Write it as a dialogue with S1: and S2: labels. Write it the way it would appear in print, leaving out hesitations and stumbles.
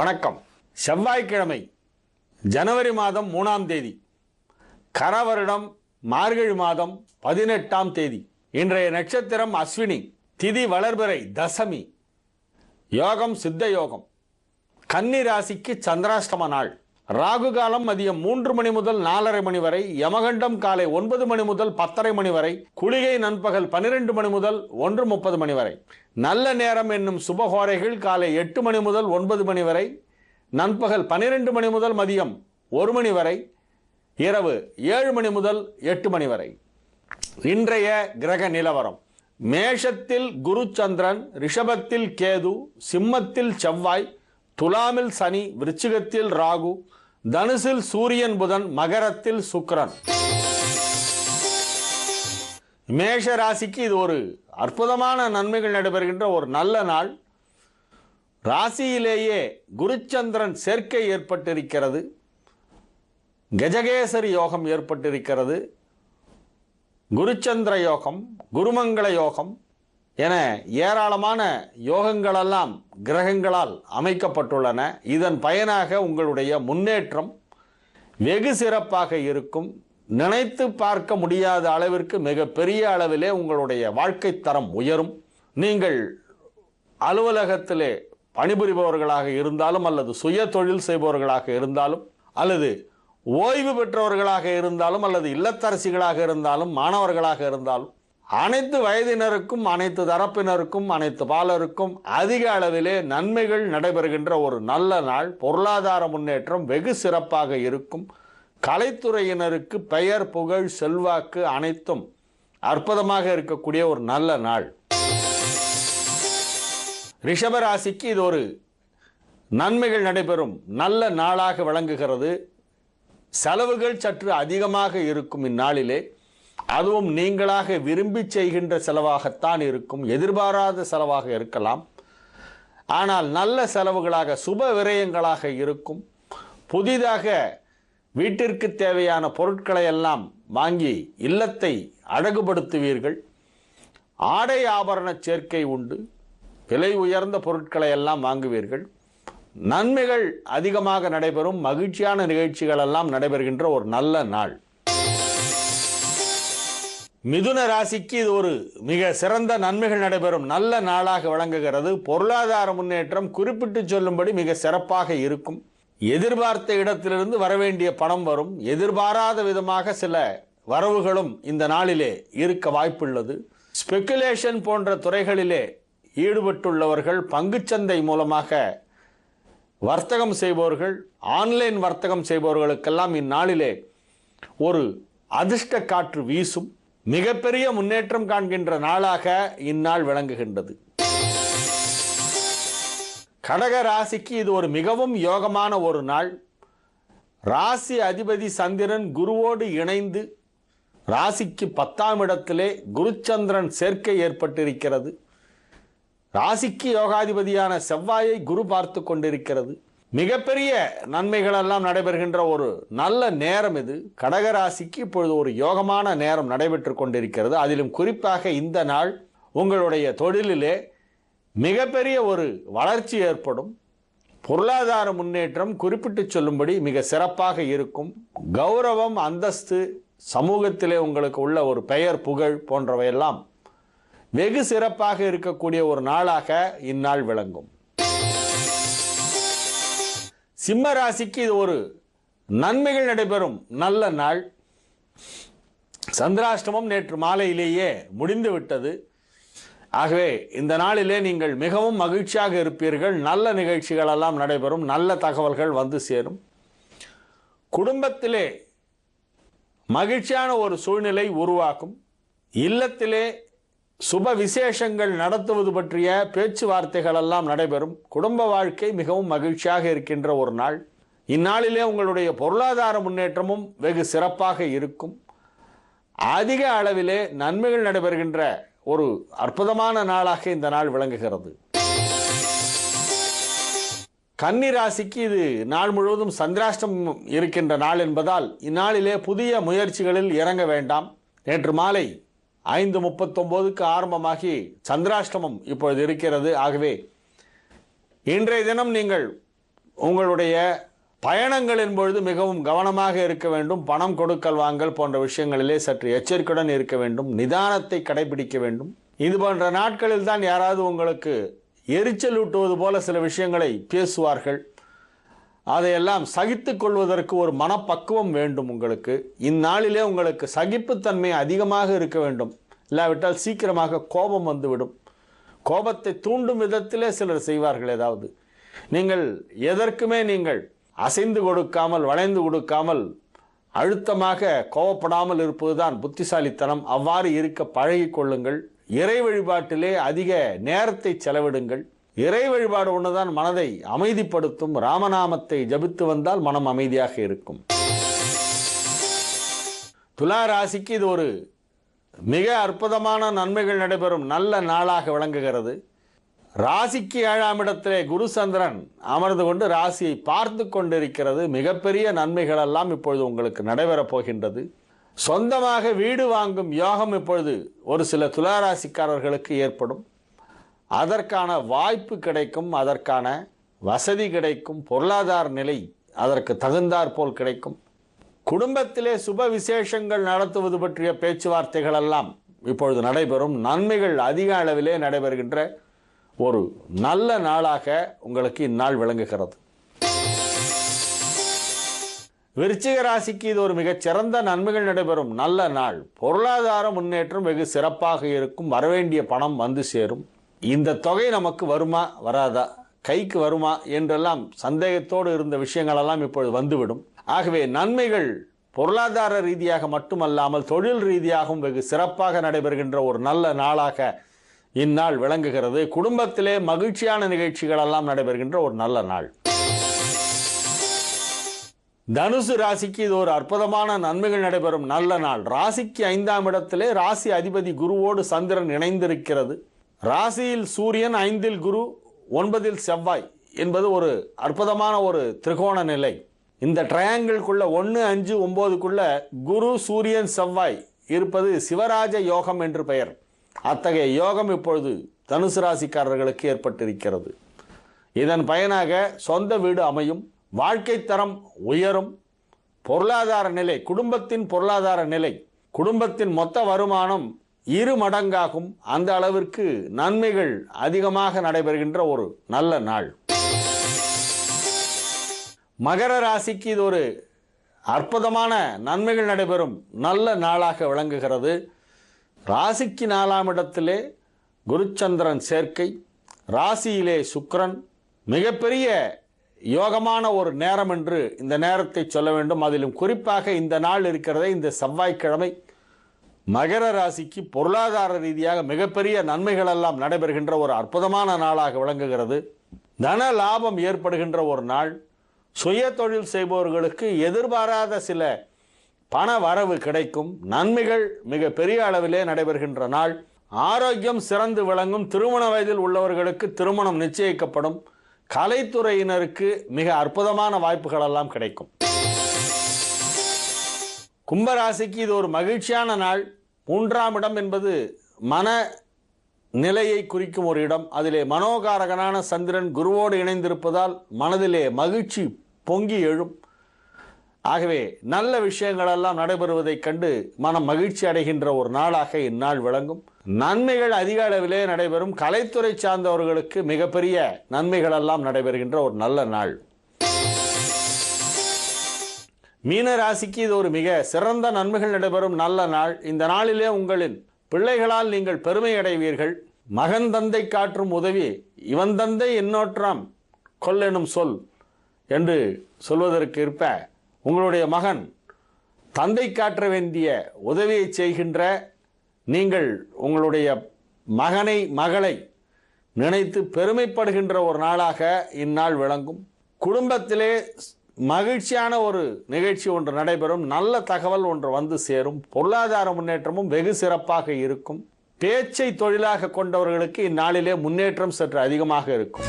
S1: வணக்கம். செவ்வாய்க்கிழமை ஜனவரி மாதம் 3ஆம் தேதி, கரவருடம் மார்கழி மாதம் 18ஆம் தேதி. இன்றைய நட்சத்திரம் அஸ்வினி, திதி வளர்பிறை, தசமி, யோகம் சித்த யோகம். கன்னி ராசிக்கு சந்திராஷ்டம நாள். ராகு காலம் மதியம் 3 மணி முதல் 4:30 மணி வரை, யமகண்டம் காலை 9 மணி முதல் 10:30 மணி வரை, குளிகை நண்பகல் 12 மணி முதல் 1:30 மணி வரை. நல்ல நேரம் என்னும் சுபகோரைகள் காலை 8 மணி முதல் 9 மணி வரை, நண்பகல் 12 மணி முதல் மதியம் 1 மணி வரை, இரவு 7 மணி முதல் 8 மணி வரை. இன்றைய கிரக நிலவரம்: மேஷத்தில் குரு சந்திரன், ரிஷபத்தில் கேது, சிம்மத்தில் செவ்வாய், துலாமில் சனி, விருச்சிகத்தில் ராகு, தனுசில் சூரியன் புதன், மகரத்தில் சுக்கிரன். மேஷ ராசிக்கு இது ஒரு அற்புதமான நன்மைகள் நடைபெறுகின்ற ஒரு நல்ல நாள். ராசியிலேயே குருச்சந்திரன் சேர்க்கை ஏற்பட்டிருக்கிறது. கஜகேசரி யோகம் ஏற்பட்டிருக்கிறது. குருச்சந்திர யோகம், குருமங்கள யோகம் என ஏராளமான யோகங்களெல்லாம் கிரகங்களால் அமைக்கப்பட்டுள்ளன. இதன் பயனாக உங்களுடைய முன்னேற்றம் வெகு சிறப்பாக இருக்கும். நினைத்து பார்க்க முடியாத அளவிற்கு மிகப்பெரிய அளவிலே உங்களுடைய வாழ்க்கை தரம் உயரும். நீங்கள் அலுவலகத்திலே பணிபுரிபவர்களாக இருந்தாலும், அல்லது சுய தொழில் செய்பவர்களாக இருந்தாலும், அல்லது ஓய்வு பெற்றவர்களாக இருந்தாலும், அல்லது இல்லத்தரசிகளாக இருந்தாலும், மாணவர்களாக இருந்தாலும், அனைத்து வயதினருக்கும், அனைத்து தரப்பினருக்கும், அனைத்து பாலருக்கும் அதிக அளவிலே நன்மைகள் நடைபெறுகின்ற ஒரு நல்ல நாள். பொருளாதார முன்னேற்றம் வெகு சிறப்பாக இருக்கும். கலைத்துறையினருக்கு பெயர், புகழ், செல்வாக்கு அனைத்தும் அற்புதமாக இருக்கக்கூடிய ஒரு நல்ல நாள். ரிஷபராசிக்கு இது ஒரு நன்மைகள் நடைபெறும் நல்ல நாளாக விளங்குகிறது. செலவுகள் சற்று அதிகமாக இருக்கும் இந்நாளிலே. அதுவும் நீங்களாக விரும்பி செய்கின்ற செலவாகத்தான் இருக்கும். எதிர்பாராத செலவாக இருக்கலாம். ஆனால் நல்ல செலவுகளாக, சுப விரயங்களாக இருக்கும். புதிதாக வீட்டிற்கு தேவையான பொருட்களை எல்லாம் வாங்கி இல்லத்தை அழகுபடுத்துவீர்கள். ஆடை ஆபரண சேர்க்கை உண்டு. விலை உயர்ந்த பொருட்களை எல்லாம் வாங்குவீர்கள். நன்மைகள் அதிகமாக நடைபெறும். மகிழ்ச்சியான நிகழ்ச்சிகள் எல்லாம் நடைபெறுகின்ற ஒரு நல்ல நாள். மிதுன ராசிக்கு இது ஒரு மிக சிறந்த நன்மைகள் நடைபெறும் நல்ல நாளாக விளங்குகிறது. பொருளாதார முன்னேற்றம் குறிப்பிட்டு சொல்லும்படி மிக சிறப்பாக இருக்கும். எதிர்பார்த்த இடத்திலிருந்து வரவேண்டிய பணம் வரும். எதிர்பாராத விதமாக சில வரவுகளும் இந்த நாளிலே இருக்க வாய்ப்புள்ளது. ஸ்பெகுலேஷன் போன்ற துறைகளிலே ஈடுபட்டுள்ளவர்கள், பங்குச்சந்தை மூலமாக வர்த்தகம் செய்பவர்கள், ஆன்லைன் வர்த்தகம் செய்பவர்களுக்கெல்லாம் இந்நாளிலே ஒரு அதிர்ஷ்ட காற்று வீசும். மிகப்பெரிய முன்னேற்றம் காண்கின்ற நாளாக இந்நாள் விளங்குகின்றது. கடக ராசிக்கு இது ஒரு மிகவும் யோகமான ஒரு நாள். ராசி அதிபதி சந்திரன் குருவோடு இணைந்து ராசிக்கு 10ஆம் இடத்திலே குருச்சந்திரன் சேர்க்கை ஏற்பட்டிருக்கிறது. ராசிக்கு யோகாதிபதியான செவ்வாயை குரு பார்த்து கொண்டிருக்கிறது. மிகப்பெரிய நன்மைகளெல்லாம் நடைபெறுகின்ற ஒரு நல்ல நேரம் இது. கடகராசிக்கு இப்பொழுது ஒரு யோகமான நேரம் நடைபெற்று கொண்டிருக்கிறது. அதிலும் குறிப்பாக இந்த நாள் உங்களுடைய தொழிலிலே மிகப்பெரிய ஒரு வளர்ச்சி ஏற்படும். பொருளாதார முன்னேற்றம் குறிப்பிட்டு சொல்லும்படி மிக சிறப்பாக இருக்கும். கௌரவம், அந்தஸ்து, சமூகத்திலே உங்களுக்கு உள்ள ஒரு பெயர், புகழ் போன்றவையெல்லாம் வெகு சிறப்பாக இருக்கக்கூடிய ஒரு நாளாக இந்நாள் விளங்கும். சிம்ம ராசிக்கு இது ஒரு நன்மைகள் நடைபெறும் நல்ல நாள். சந்திராஷ்டமம் நேற்று மாலையிலேயே முடிந்து விட்டது. ஆகவே இந்த நாளிலே நீங்கள் மிகவும் மகிழ்ச்சியாக இருப்பீர்கள். நல்ல நிகழ்ச்சிகள் எல்லாம் நடைபெறும். நல்ல தகவல்கள் வந்து சேரும். குடும்பத்திலே மகிழ்ச்சியான ஒரு சூழ்நிலை உருவாக்கும். இல்லத்திலே சுப விசேஷங்கள் நடத்துவது பற்றிய பேச்சுவார்த்தைகள் எல்லாம் நடைபெறும். குடும்ப வாழ்க்கை மிகவும் மகிழ்ச்சியாக இருக்கின்ற ஒரு நாள். இந்நாளிலே உங்களுடைய பொருளாதார முன்னேற்றமும் வெகு சிறப்பாக இருக்கும். அதிக அளவிலே நன்மைகள் நடைபெறுகின்ற ஒரு அற்புதமான நாளாக இந்த நாள் விளங்குகிறது. கன்னி ராசிக்கு இது நாள் முழுவதும் சந்திராஷ்டமம் இருக்கின்ற நாள் என்பதால் இந்நாளிலே புதிய முயற்சிகளில் இறங்க வேண்டாம். நேற்று மாலை 5:39க்கு ஆரம்பமாகி சந்திராஷ்டமம் இப்பொழுது இருக்கிறது. ஆகவே இன்றைய தினம் நீங்கள் உங்களுடைய பயணங்களின் பொழுது மிகவும் கவனமாக இருக்க வேண்டும். பணம் கொடுக்கல் வாங்கல் போன்ற விஷயங்களிலே சற்று எச்சரிக்கையுடன் இருக்க வேண்டும். நிதானத்தை கடைபிடிக்க வேண்டும். இது போன்ற நாட்களில் தான் யாராவது உங்களுக்கு எரிச்சல் ஊட்டுவது போல சில விஷயங்களை பேசுவார்கள். அதையெல்லாம் சகித்து கொள்வதற்கு ஒரு மனப்பக்குவம் வேண்டும் உங்களுக்கு. இந்நாளிலே உங்களுக்கு சகிப்புத்தன்மை அதிகமாக இருக்க வேண்டும். இல்லாவிட்டால் சீக்கிரமாக கோபம் வந்துவிடும். கோபத்தை தூண்டும் விதத்திலே சிலர் செய்வார்கள். ஏதாவது நீங்கள் எதற்குமே நீங்கள் அசைந்து கொடுக்காமல் வளைந்து கொடுக்காமல் அழுத்தமாக கோபப்படாமல் இருப்பதுதான் புத்திசாலித்தனம். அவ்வாறு இருக்க பழகி கொள்ளுங்கள். இறை வழிபாட்டிலே அதிக நேரத்தை செலவிடுங்கள். இறை வழிபாடு ஒன்றுதான் மனதை அமைதிப்படுத்தும். ராமநாமத்தை ஜபித்து வந்தால் மனம் அமைதியாக இருக்கும். துலா ராசிக்கு இது ஒரு மிக அற்புதமான நன்மைகள் நடைபெறும் நல்ல நாளாக விளங்குகிறது. ராசிக்கு 7ஆம் இடத்திலே குரு சந்திரன் அமர்ந்து கொண்டு ராசியை பார்த்து கொண்டிருக்கிறது. மிகப்பெரிய நன்மைகள் எல்லாம் இப்பொழுது உங்களுக்கு நடைபெறப் போகின்றது. சொந்தமாக வீடு வாங்கும் யோகம் இப்பொழுது ஒரு சில துளாராசிக்காரர்களுக்கு ஏற்படும். அதற்கான வாய்ப்பு கிடைக்கும். அதற்கான வசதி கிடைக்கும். பொருளாதார நிலை அதற்கு தகுந்தாற் போல் கிடைக்கும். குடும்பத்திலே சுப விசேஷங்கள் நடத்துவது பற்றிய பேச்சுவார்த்தைகள் எல்லாம் இப்பொழுது நடைபெறும். நன்மைகள் அதிக அளவிலே நடைபெறுகின்ற ஒரு நல்ல நாளாக உங்களுக்கு இந்நாள் விளங்குகிறது. விருச்சிக ராசிக்கு இது ஒரு மிகச் சிறந்த நன்மைகள் நடைபெறும் நல்ல நாள். பொருளாதார முன்னேற்றம் வெகு சிறப்பாக இருக்கும். வரவேண்டிய பணம் வந்து சேரும். இந்த தொகை நமக்கு வருமா வராதா, கைக்கு வருமா என்றெல்லாம் சந்தேகத்தோடு இருந்த விஷயங்களெல்லாம் இப்பொழுது வந்துவிடும். ஆகவே நன்மைகள் பொருளாதார ரீதியாக மட்டுமல்லாமல் தொழில் ரீதியாகவும் வெகு சிறப்பாக நடைபெறுகின்ற ஒரு நல்ல நாளாக இந்நாள் விளங்குகிறது. குடும்பத்திலே மகிழ்ச்சியான நிகழ்ச்சிகள் எல்லாம் நடைபெறுகின்ற ஒரு நல்ல நாள். தனுசு ராசிக்கு இது ஒரு அற்புதமான நன்மைகள் நடைபெறும் நல்ல நாள். ராசிக்கு 5ஆம் இடத்திலே ராசி அதிபதி குருவோடு சந்திரன் இணைந்திருக்கிறது. ராசியில் சூரியன், 5இல் குரு, 9இல் செவ்வாய் என்பது ஒரு அற்புதமான ஒரு திரிகோண நிலை. இந்த ட்ரையாங்கிள்குள்ள 1, 5, 9க்குள்ள குரு, சூரியன், செவ்வாய் இருப்பது சிவராஜ யோகம் என்று பெயர். அத்தகைய யோகம் இப்பொழுது தனுசு ராசிக்காரர்களுக்கு ஏற்பட்டிருக்கிறது. இதன் பயனாக சொந்த வீடு அமையும். வாழ்க்கை தரம் உயரும். பொருளாதார நிலை, குடும்பத்தின் பொருளாதார நிலை, குடும்பத்தின் மொத்த வருமானம் 2 மடங்காகும். அந்த அளவிற்கு நன்மைகள் அதிகமாக நடைபெறுகின்ற ஒரு நல்ல நாள். மகர ராசிக்கு இது ஒரு அற்புதமான நன்மைகள் நடைபெறும் நல்ல நாளாக விளங்குகிறது. ராசிக்கு 4ஆம் இடத்திலே குருச்சந்திரன் சேர்க்கை, ராசியிலே சுக்கிரன், மிகப்பெரிய யோகமான ஒரு நேரம் என்று இந்த நேரத்தை சொல்ல வேண்டும். அதிலும் குறிப்பாக இந்த நாள் இருக்கிறதே, இந்த செவ்வாய்க்கிழமை மகர ராசிக்கு பொருளாதார ரீதியாக மிகப்பெரிய நன்மைகள் எல்லாம் நடைபெறுகின்ற ஒரு அற்புதமான நாளாக விளங்குகிறது. தன லாபம் ஏற்படுகின்ற ஒரு நாள். சுய தொழில் செய்பவர்களுக்கு எதிர்பாராத சில பண வரவு கிடைக்கும். நன்மைகள் மிக பெரிய அளவிலே நடைபெறுகின்ற நாள். ஆரோக்கியம் சிறந்து விளங்கும். திருமண வயதில் உள்ளவர்களுக்கு திருமணம் நிச்சயிக்கப்படும். கலைத்துறையினருக்கு மிக அற்புதமான வாய்ப்புகள் எல்லாம் கிடைக்கும். கும்பராசிக்கு இது ஒரு மகிழ்ச்சியான நாள். 3ஆம் இடம் என்பது மன நிலையை குறிக்கும் ஒரு இடம். அதிலே மனோகாரகனான சந்திரன் குருவோடு இணைந்திருப்பதால் மனதிலே மகிழ்ச்சி பொங்கி எழும். ஆகவே நல்ல விஷயங்கள் எல்லாம் நடைபெறுவதைக் கண்டு மனம் மகிழ்ச்சி அடைகின்ற ஒரு நாளாக இந்நாள் விளங்கும். நன்மைகள் அதிக அளவிலே நடைபெறும். கலைத்துறை சார்ந்தவர்களுக்கு மிகப்பெரிய நன்மைகள் எல்லாம் நடைபெறுகின்ற ஒரு நல்ல நாள். மீன ராசிக்கு இது ஒரு மிக சிறந்த நன்மைகள் நடைபெறும் நல்ல நாள். இந்த நாளிலே உங்களின் பிள்ளைகளால் நீங்கள் பெருமை அடைவீர்கள். மகன் தந்தை காற்றும் உதவி இவன் தந்தை என்னோற்றாம் கொல்லெனும் சொல் என்று சொல்வதற்கு இருப்ப, உங்களுடைய மகன் தந்தை காட்ட வேண்டிய உதவியை செய்கின்ற நீங்கள் உங்களுடைய மகனை மகளை நினைத்து பெருமைப்படுகின்ற ஒரு நாளாக இந்நாள் விளங்கும். குடும்பத்திலே மகிழ்ச்சியான ஒரு நிகழ்ச்சி ஒன்று நடைபெறும். நல்ல தகவல் ஒன்று வந்து சேரும். பொருளாதார முன்னேற்றமும் வெகு சிறப்பாக இருக்கும். பேச்சை தொழிலாக கொண்டவர்களுக்கு இந்நாளிலே முன்னேற்றம் சற்று அதிகமாக இருக்கும்.